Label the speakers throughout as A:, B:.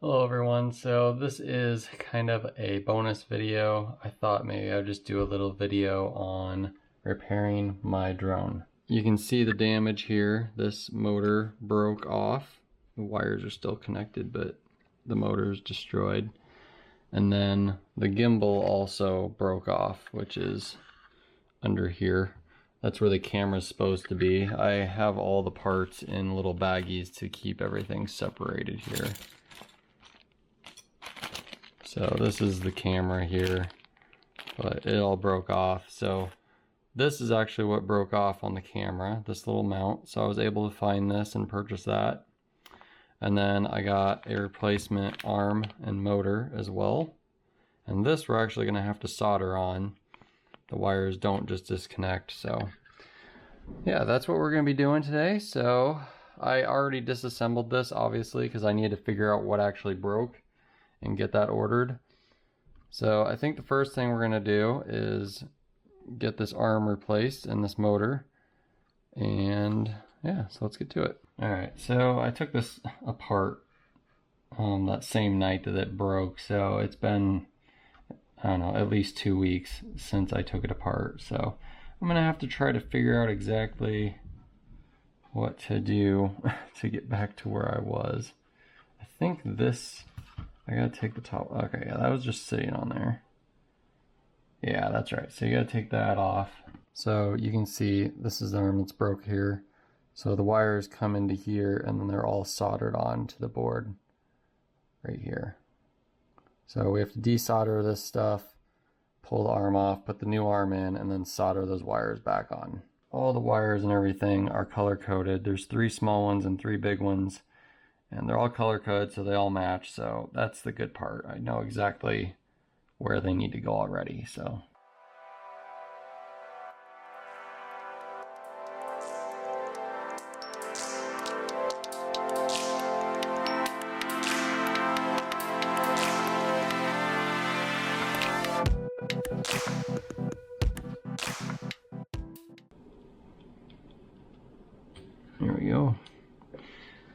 A: Hello everyone, so this is kind of a bonus video. I thought maybe I'd just do a little video on repairing my drone. You can see the damage here. This motor broke off. The wires are still connected, but the motor is destroyed. And then the gimbal also broke off, which is under here. That's where the camera's supposed to be. I have all the parts in little baggies to keep everything separated here. So this is the camera here, but it all broke off. So this is actually what broke off on the camera, this little mount. So I was able to find this and purchase that. And then I got a replacement arm and motor as well. And this we're actually gonna have to solder on. The wires don't just disconnect. So yeah, that's what we're gonna be doing today. So I already disassembled this obviously because I needed to figure out what actually broke and get that ordered. So I think the first thing we're gonna do is get this arm replaced and this motor, and yeah, so let's get to it. All right, so I took this apart that same night that it broke, so it's been, I don't know, at least 2 weeks since I took it apart. So I'm gonna have to try to figure out exactly what to do to get back to where I was. I think this, I gotta take the top, okay, yeah, that was just sitting on there. Yeah, that's right, so you gotta take that off. So you can see this is the arm that's broke here. So the wires come into here and then they're all soldered on to the board right here. So we have to desolder this stuff, pull the arm off, put the new arm in, and then solder those wires back on. All the wires and everything are color coded. There's 3 small ones and 3 big ones. And they're all color coded, so they all match, so that's the good part. I know exactly where they need to go already, so. Here we go.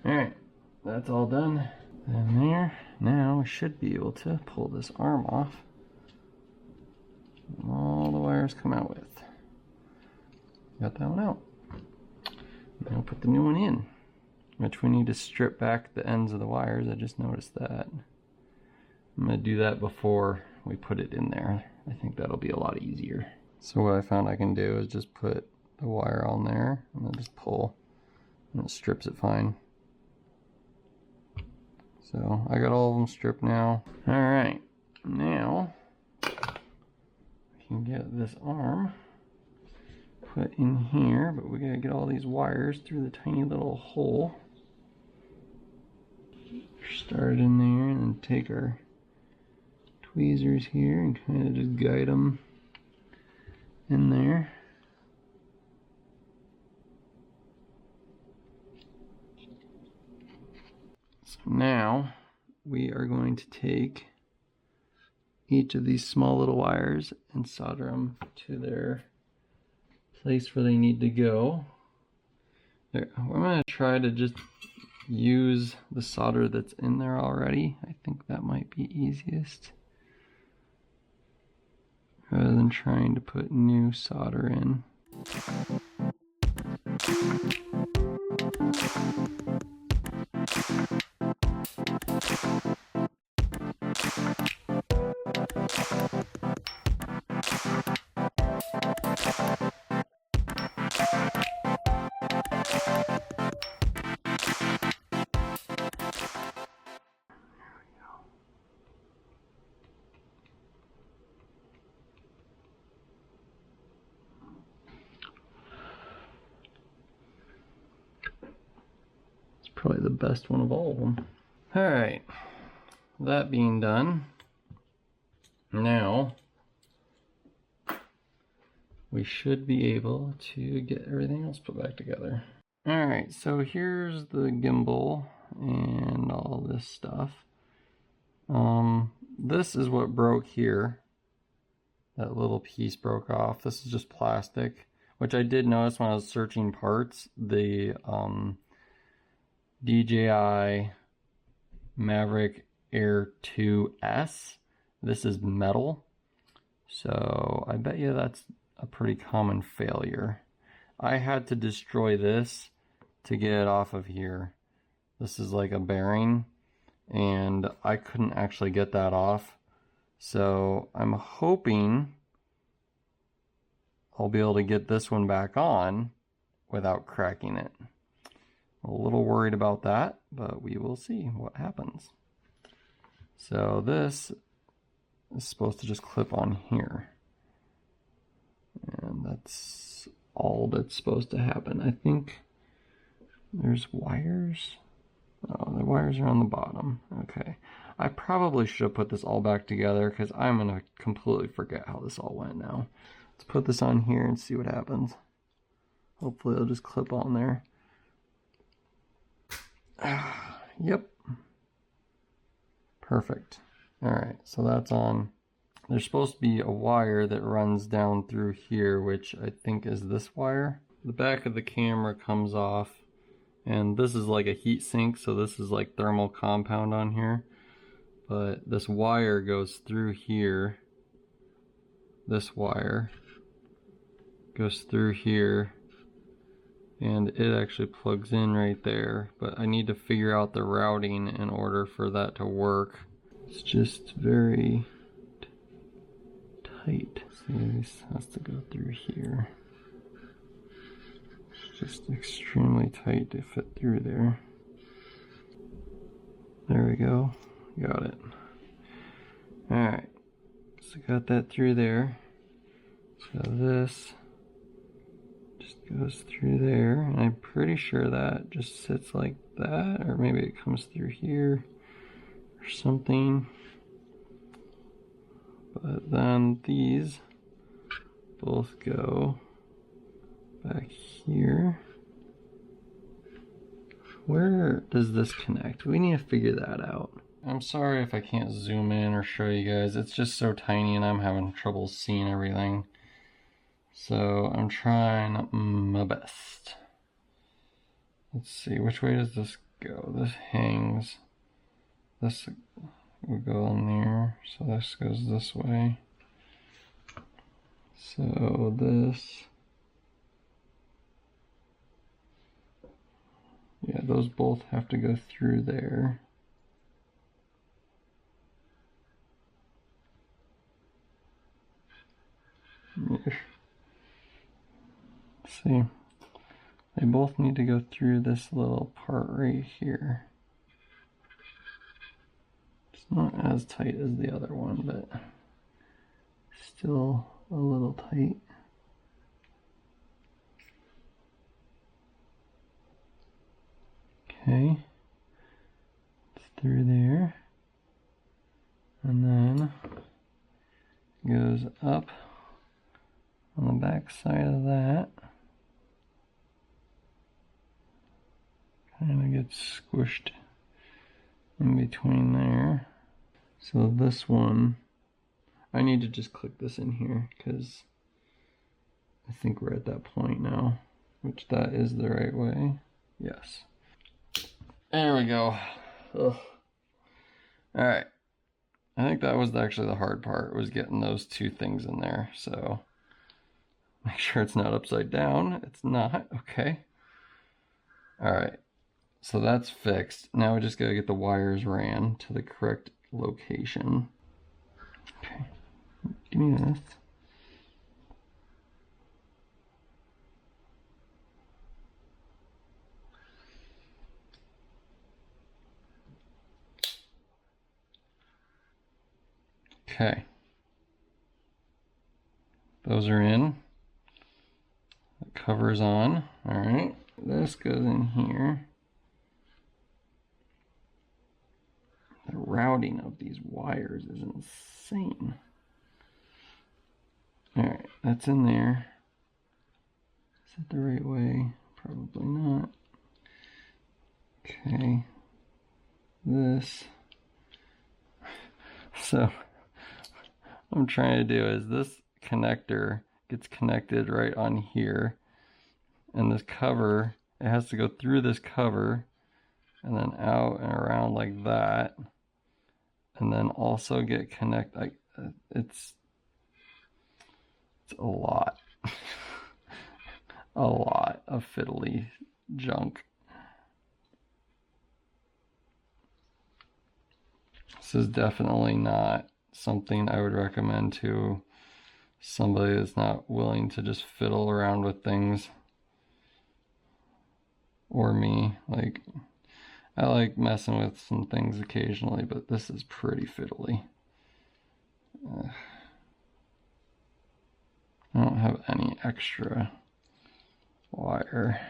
A: All right. That's all done. And there, now we should be able to pull this arm off. And all the wires come out with. Got that one out. Now put the new one in, which we need to strip back the ends of the wires. I just noticed that. I'm gonna do that before we put it in there. I think that'll be a lot easier. So what I found I can do is just put the wire on there and then just pull, and it strips it fine. So I got all of them stripped now. All right, now we can get this arm put in here, but we gotta get all these wires through the tiny little hole. Start in there and then take our tweezers here and kind of just guide them in there. Now we are going to take each of these small little wires and solder them to their place where they need to go. There, I'm going to try to just use the solder that's in there already. I think that might be easiest, rather than trying to put new solder in. Probably the best one of all of them. All right, that being done, now we should be able to get everything else put back together. All right, so here's the gimbal and all this stuff. This is what broke here. That little piece broke off. This is just plastic, which I did notice when I was searching parts. The DJI Mavic Air 2S. This is metal, so I bet you that's a pretty common failure. I had to destroy this to get it off of here. This is like a bearing, and I couldn't actually get that off. So I'm hoping I'll be able to get this one back on without cracking it. I'm a little worried about that, but we will see what happens. So this is supposed to just clip on here. And that's all that's supposed to happen. I think there's wires. Oh, the wires are on the bottom. Okay. I probably should have put this all back together because I'm going to completely forget how this all went now. Let's put this on here and see what happens. Hopefully it'll just clip on there. Yep. Perfect. Alright, so that's on. There's supposed to be a wire that runs down through here, which I think is this wire. The back of the camera comes off, and this is like a heat sink, so this is like thermal compound on here. But this wire goes through here. This wire goes through here, and it actually plugs in right there. But I need to figure out the routing in order for that to work. It's just very tight. See, this has to go through here. It's just extremely tight to fit through there. There we go. Got it. Alright. So got that through there. So this just goes through there. And I'm pretty sure that just sits like that. Or maybe it comes through here or something. But then these both go back here. Where does this connect? We need to figure that out. I'm sorry if I can't zoom in or show you guys. It's just so tiny and I'm having trouble seeing everything. So I'm trying my best. Let's see, which way does this go? This hangs. This will go in there. So this goes this way. So this. Yeah, those both have to go through there. See, they both need to go through this little part right here. It's not as tight as the other one, but still a little tight. Okay, it's through there, and then goes up on the back side of that. Kind of gets squished in between there. So this one, I need to just click this in here because I think we're at that point now, which that is the right way. Yes. There we go. Ugh. All right. I think that was actually the hard part, was getting those two things in there. So make sure it's not upside down. It's not. Okay. All right. So that's fixed. Now we just gotta get the wires ran to the correct location. Okay. Give me this. Okay. Those are in. The cover's on. All right. This goes in here. The routing of these wires is insane. All right, that's in there. Is that the right way? Probably not. Okay. This. So what I'm trying to do is this connector gets connected right on here, and this cover, it has to go through this cover and then out and around like that, and then also get it's a lot. A lot of fiddly junk. This is definitely not something I would recommend to somebody that's not willing to just fiddle around with things. Or me. Like, I like messing with some things occasionally, but this is pretty fiddly. I don't have any extra wire.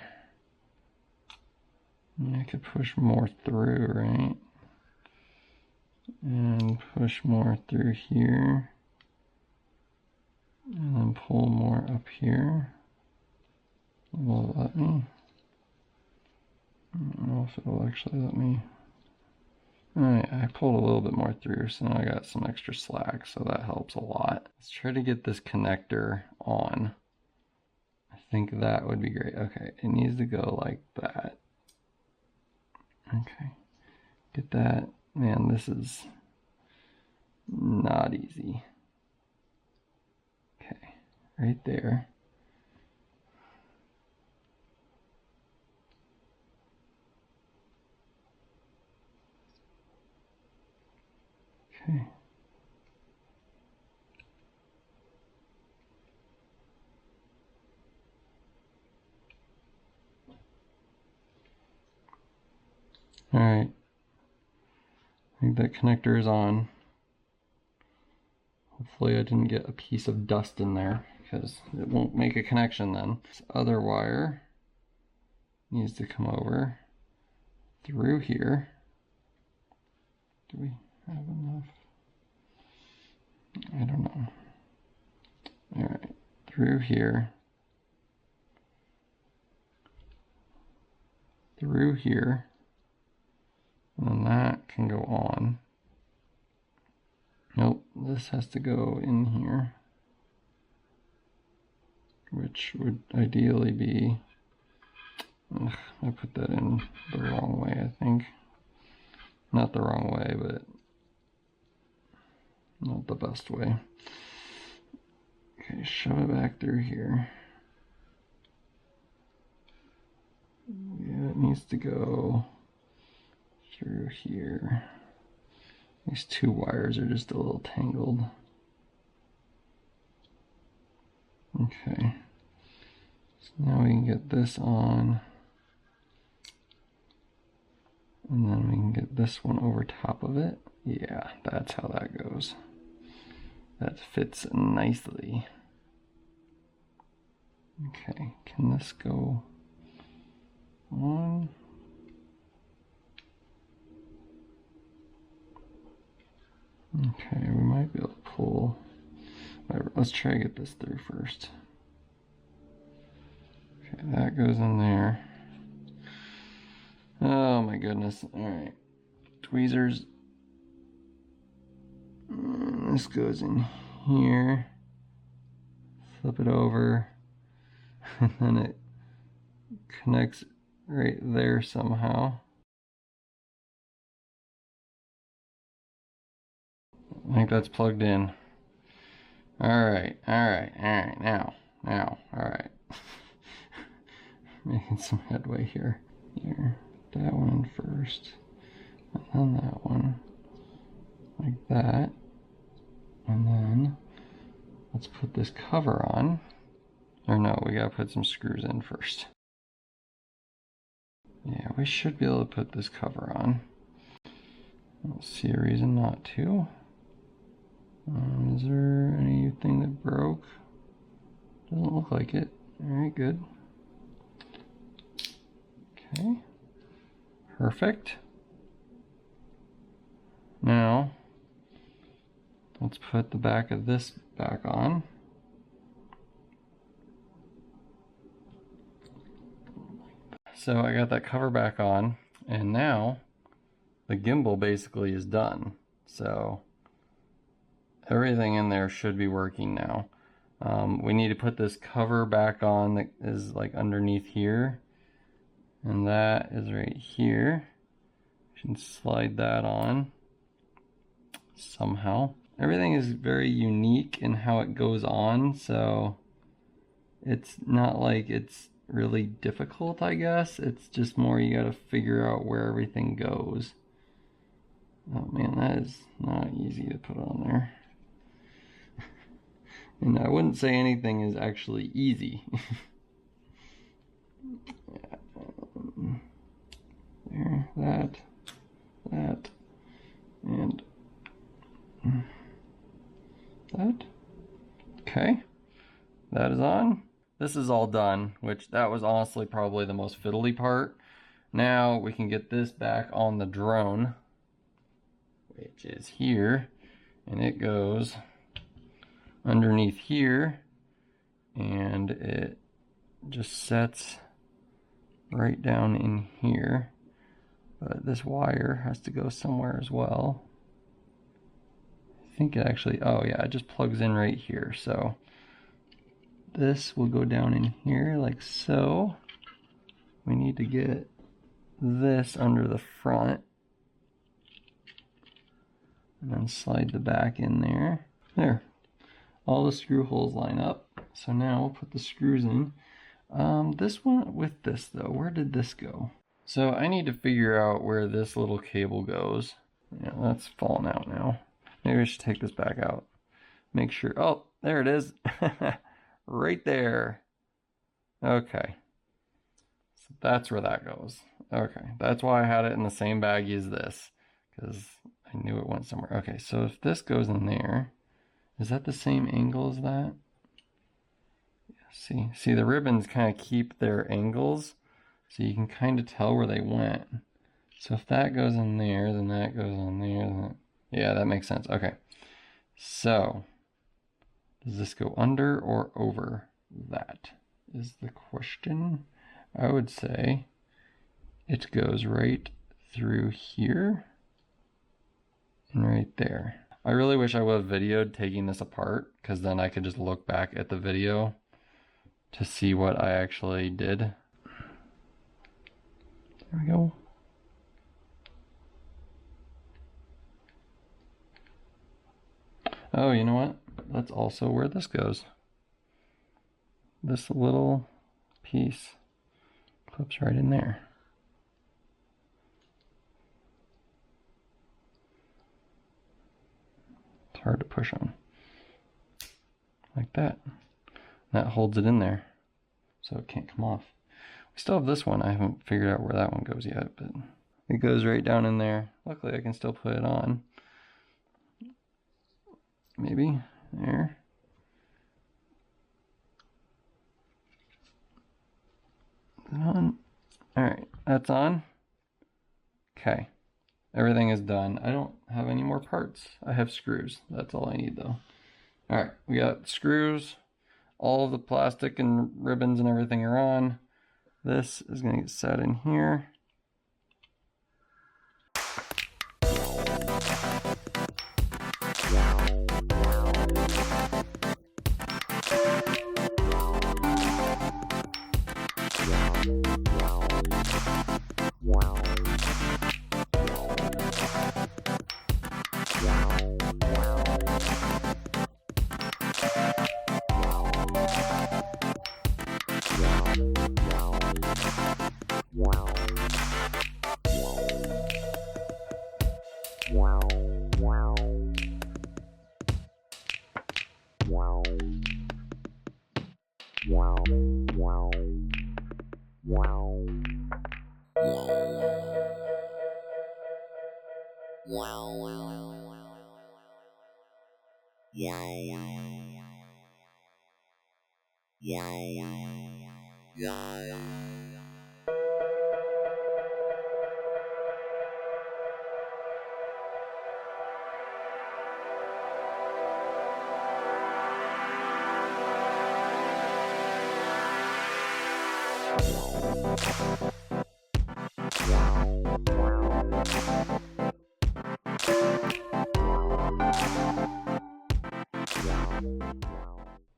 A: I could push more through, right? And push more through here. And then pull more up here. Will it let me? I don't know if it'll actually let me. Alright, I pulled a little bit more through, so now I got some extra slack, so that helps a lot. Let's try to get this connector on. I think that would be great. Okay, it needs to go like that. Okay, get that. Man, this is not easy. Okay, right there. Okay. All right. I think that connector is on. Hopefully I didn't get a piece of dust in there because it won't make a connection then. This other wire needs to come over through here. Do we have enough? I don't know. All right, through here. Through here. And then that can go on. Nope, this has to go in here. Which would ideally be... Ugh, I put that in the wrong way, I think. Not the wrong way, but not the best way. Okay, shove it back through here. Yeah, it needs to go through here. These two wires are just a little tangled. Okay. So now we can get this on. And then we can get this one over top of it. Yeah, that's how that goes. That fits nicely. Okay, can this go on? Okay, we might be able to pull. Whatever, let's try to get this through first. Okay, that goes in there. Oh my goodness. Alright. Tweezers. This goes in here. Flip it over. And then it connects right there somehow. I think that's plugged in. Alright, now, alright. Making some headway here. That one in first, and then that one, like that. And then, let's put this cover on. Or no, we gotta put some screws in first. Yeah, we should be able to put this cover on. I don't see a reason not to. Is there anything that broke? Doesn't look like it. Alright, good. Okay. Perfect. Now, let's put the back of this back on. So I got that cover back on, and now the gimbal basically is done. So everything in there should be working now. We need to put this cover back on that is like underneath here, and that is right here. You can slide that on, somehow. Everything is very unique in how it goes on, so it's not like it's really difficult, I guess. It's just more you gotta figure out where everything goes. Oh man, that is not easy to put on there. And I wouldn't say anything is actually easy. There, that, and that. Okay, that is on. This is all done, which that was honestly probably the most fiddly part. Now we can get this back on the drone, which is here, and it goes underneath here, and it just sets right down in here. But this wire has to go somewhere as well. I think it actually, oh yeah, it just plugs in right here. So this will go down in here like so. We need to get this under the front and then slide the back in there. There, all the screw holes line up. So now we'll put the screws in. This one with this though, where did this go? So I need to figure out where this little cable goes. Yeah, that's falling out now. Maybe I should take this back out. Make sure, oh, there it is. Right there. Okay. So that's where that goes. Okay, that's why I had it in the same baggie as this, because I knew it went somewhere. Okay, so if this goes in there, is that the same angle as that? See, the ribbons kind of keep their angles, so you can kind of tell where they went. So if that goes in there, then that goes on there. Then yeah, that makes sense. Okay, so does this go under or over? That is the question. I would say it goes right through here and right there. I really wish I would have videoed taking this apart, because then I could just look back at the video to see what I actually did. There we go. Oh, you know what? That's also where this goes. This little piece clips right in there. It's hard to push on. Like that. That holds it in there, so it can't come off. We still have this one. I haven't figured out where that one goes yet, but it goes right down in there. Luckily, I can still put it on. Maybe there. Is it on? All right, that's on. Okay, everything is done. I don't have any more parts. I have screws. That's all I need though. All right, we got screws. All of the plastic and ribbons and everything are on. This is going to get set in here.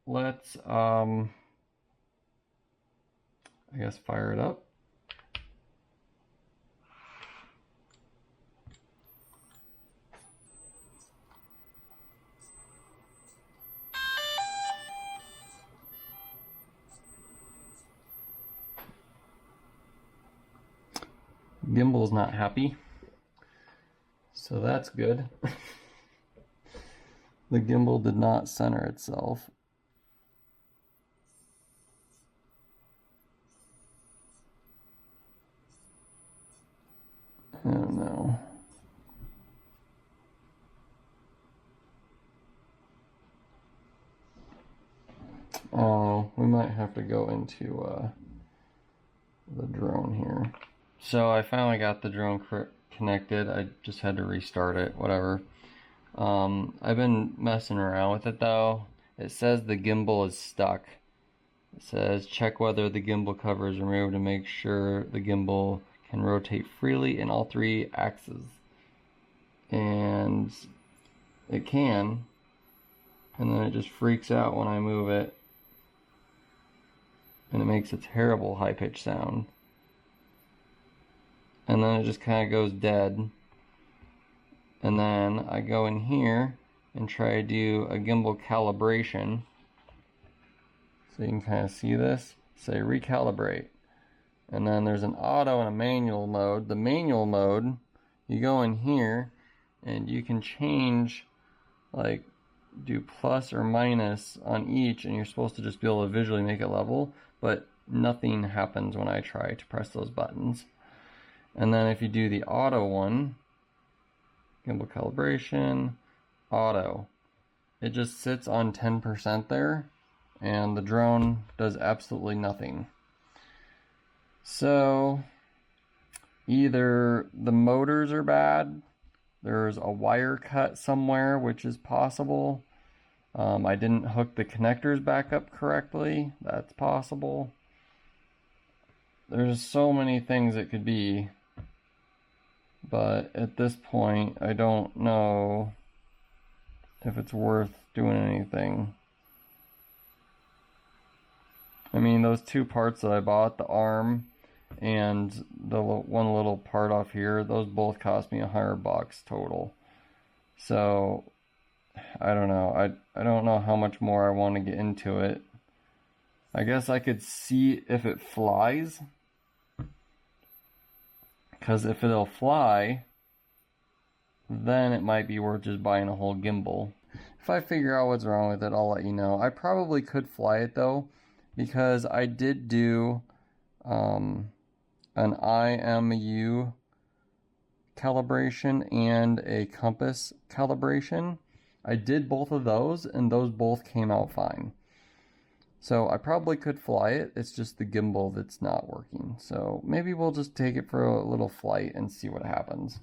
A: Let's I guess fire it up. gimbal's not happy. So that's good. The gimbal did not center itself. I don't know. Oh, we might have to go into the drone here. So I finally got the drone connected. I just had to restart it, whatever. I've been messing around with it though. It says the gimbal is stuck. It says check whether the gimbal cover is removed and make sure the gimbal can rotate freely in all 3 axes. And it can. And then it just freaks out when I move it. And it makes a terrible high-pitched sound. And then it just kind of goes dead. And then I go in here and try to do a gimbal calibration. So you can kind of see this. Say recalibrate. And then there's an auto and a manual mode. The manual mode, you go in here and you can change, like, do plus or minus on each, and you're supposed to just be able to visually make it level, but nothing happens when I try to press those buttons. And then if you do the auto one, gimbal calibration, auto, it just sits on 10% there, and the drone does absolutely nothing. So either the motors are bad, there's a wire cut somewhere, which is possible. I didn't hook the connectors back up correctly. That's possible. There's so many things it could be. But at this point, I don't know if it's worth doing anything. I mean, those 2 parts that I bought, the arm and the one little part off here, those both cost me $100 total. So I don't know. I don't know how much more I want to get into it. I guess I could see if it flies, because if it'll fly, then it might be worth just buying a whole gimbal. If I figure out what's wrong with it, I'll let you know. I probably could fly it though, because I did do an IMU calibration and a compass calibration. I did both of those, and those both came out fine. So I probably could fly it. It's just the gimbal that's not working. So maybe we'll just take it for a little flight and see what happens.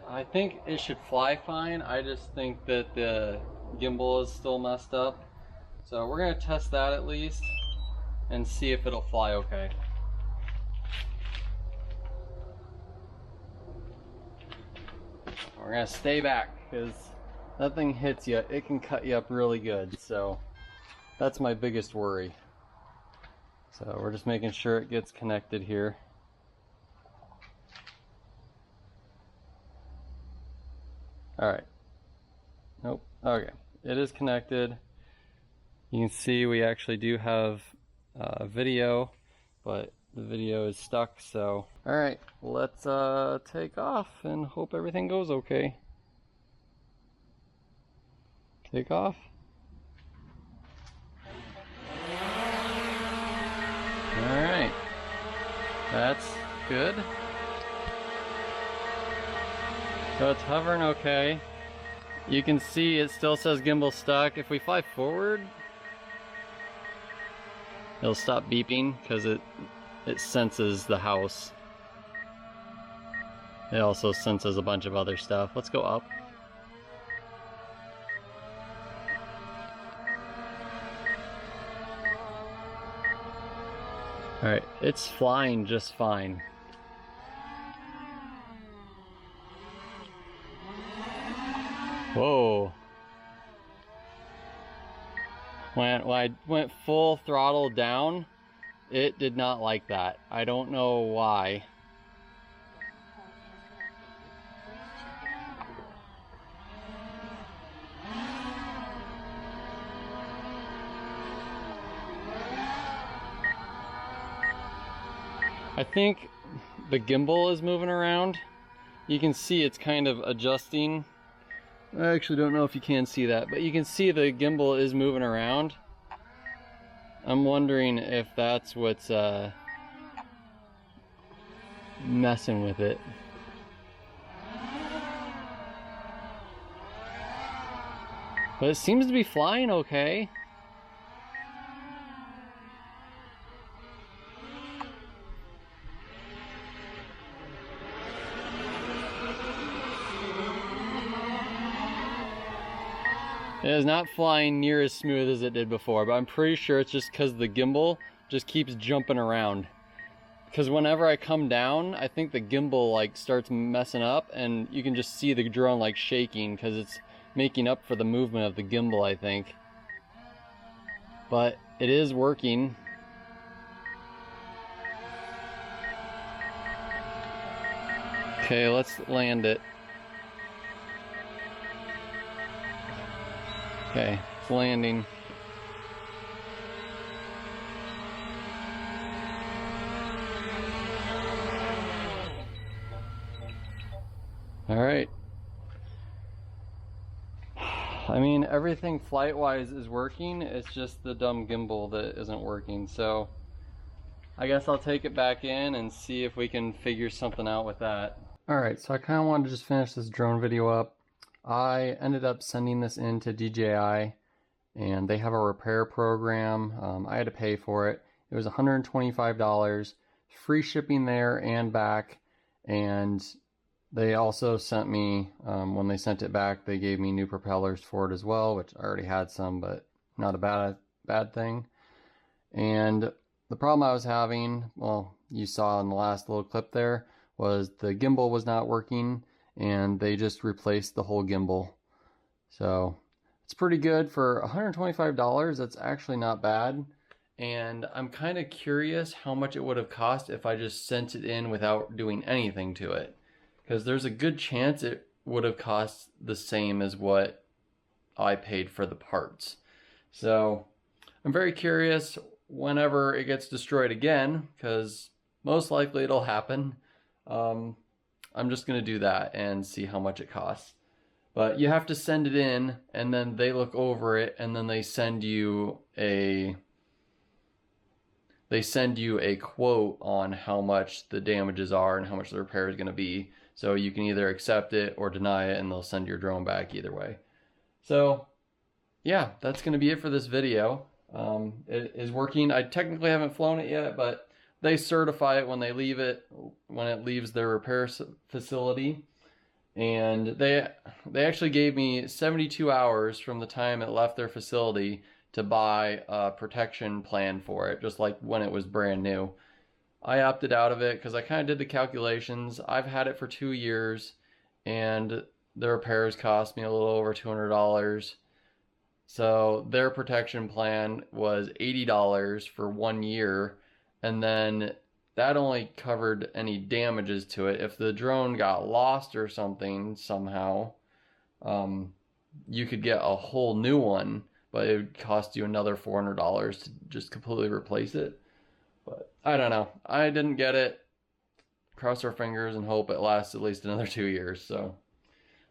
A: I think it should fly fine. I just think that the gimbal is still messed up. So we're gonna test that at least and see if it'll fly okay. We're gonna stay back, because that thing hits you, it can cut you up really good. So that's my biggest worry. So we're just making sure it gets connected here. Alright. Nope. Okay. It is connected. You can see we actually do have video, but the video is stuck. So alright, let's take off and hope everything goes okay. Take off. Alright, that's good. So it's hovering okay. You can see it still says gimbal stuck. If we fly forward, it'll stop beeping because it senses the house. It also senses a bunch of other stuff. Let's go up. Alright, it's flying just fine. Whoa. When I went full throttle down, it did not like that. I don't know why. I think the gimbal is moving around. You can see it's kind of adjusting. I actually don't know if you can see that, but you can see the gimbal is moving around. I'm wondering if that's what's messing with it. But it seems to be flying okay. It is not flying near as smooth as it did before, but I'm pretty sure it's just because the gimbal just keeps jumping around. Because whenever I come down, I think the gimbal like starts messing up, and you can just see the drone like shaking because it's making up for the movement of the gimbal, I think. But it is working. Okay, let's land it. Okay, it's landing. All right. I mean, everything flight-wise is working. It's just the dumb gimbal that isn't working. So I guess I'll take it back in and see if we can figure something out with that. All right, so I kind of wanted to just finish this drone video up. I ended up sending this in to DJI, and they have a repair program. I had to pay for it. It was $125, free shipping there and back, and they also sent me, when they sent it back, they gave me new propellers for it as well, which I already had some, but not a bad thing. And the problem I was having, well, you saw in the last little clip there, was the gimbal was not working, and they just replaced the whole gimbal. So it's pretty good for $125. That's actually not bad. And I'm kind of curious how much it would have cost if I just sent it in without doing anything to it. Because there's a good chance it would have cost the same as what I paid for the parts. So I'm very curious whenever it gets destroyed again, because most likely it'll happen. I'm just going to do that and see how much it costs. But you have to send it in, and then they look over it, and then they send you a quote on how much the damages are and how much the repair is going to be. So you can either accept it or deny it, and they'll send your drone back either way. So yeah, that's going to be it for this video. It is working. I technically haven't flown it yet, but they certify it when they leave it, when it leaves their repair facility. And they actually gave me 72 hours from the time it left their facility to buy a protection plan for it, just like when it was brand new. I opted out of it because I kind of did the calculations. I've had it for 2 years, and the repairs cost me a little over $200. So their protection plan was $80 for 1 year, and then that only covered any damages to it. If the drone got lost or something somehow, you could get a whole new one, but it would cost you another $400 to just completely replace it. But I don't know. I didn't get it. Cross our fingers and hope it lasts at least another 2 years. So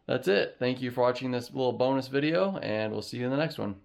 A: that's it. Thank you for watching this little bonus video, and we'll see you in the next one.